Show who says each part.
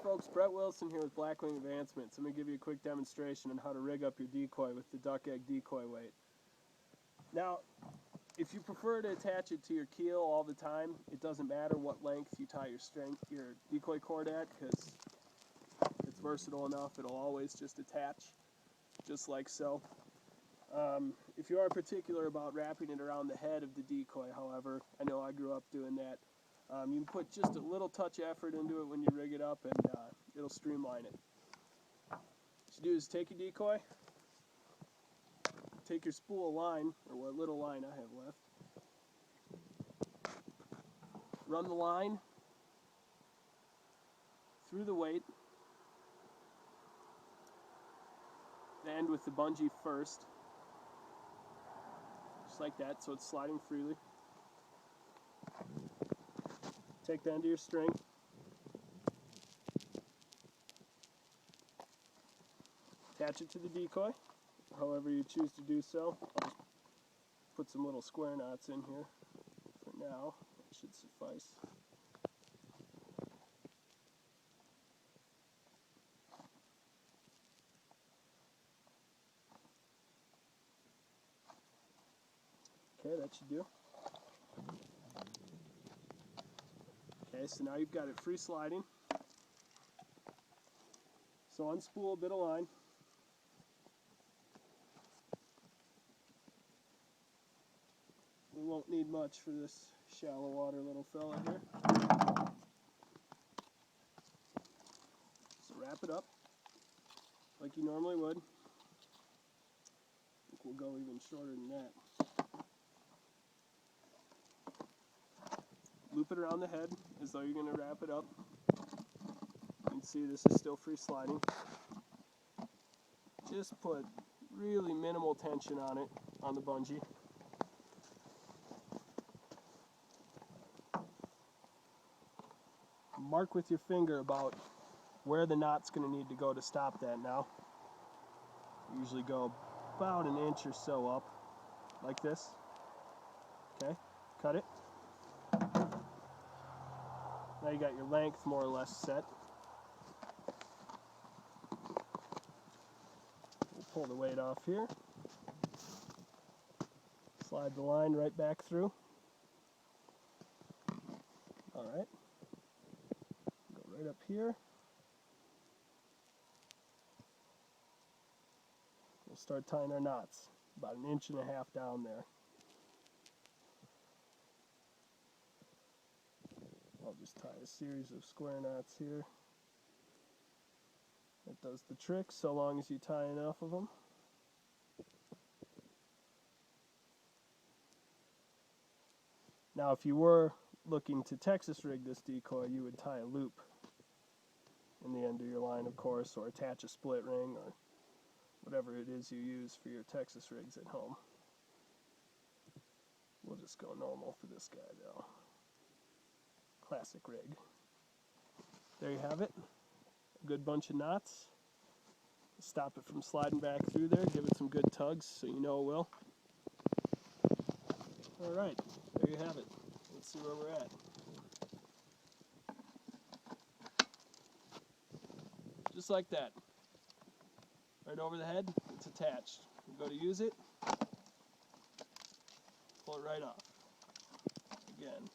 Speaker 1: folks, Brett Wilson here with Blackwing Advancements. I'm going to give you a quick demonstration on how to rig up your decoy with the duck egg decoy weight. Now, if you prefer to attach it to your keel all the time, it doesn't matter what length you tie your decoy cord at, because it's versatile enough, it'll always just attach, just like so. If you are particular about wrapping it around the head of the decoy, however, I know I grew up doing that. You can put just a little touch effort into it when you rig it up, and it'll streamline it. What you do is take your decoy, take your spool of line, or what little line I have left, run the line through the weight, end with the bungee first, just like that, so it's sliding freely. Take the end of your string, attach it to the decoy, however you choose to do so. I'll just put some little square knots in here for now, that should suffice. Okay, that should do. Okay, so now you've got it free sliding. So unspool a bit of line. We won't need much for this shallow water little fella here. So wrap it up like you normally would. I think we'll go even shorter than that. Loop it around the head as though you're going to wrap it up. You can see this is still free sliding. Just put really minimal tension on it, on the bungee. Mark with your finger about where the knot's going to need to go to stop that now. Usually go about an inch or so up, like this. Okay, cut it. Now you got your length more or less set. We'll pull the weight off here. Slide the line right back through. Alright. Go right up here. We'll start tying our knots. About an inch and a half down there. I'll just tie a series of square knots here. That does the trick, so long as you tie enough of them. Now, if you were looking to Texas rig this decoy, you would tie a loop in the end of your line, of course, or attach a split ring, or whatever it is you use for your Texas rigs at home. We'll just go normal for this guy, though. Classic rig. There you have it. A good bunch of knots. Stop it from sliding back through there. Give it some good tugs so you know it will. Alright, there you have it. Let's see where we're at. Just like that. Right over the head, it's attached. We go to use it, pull it right off. Again.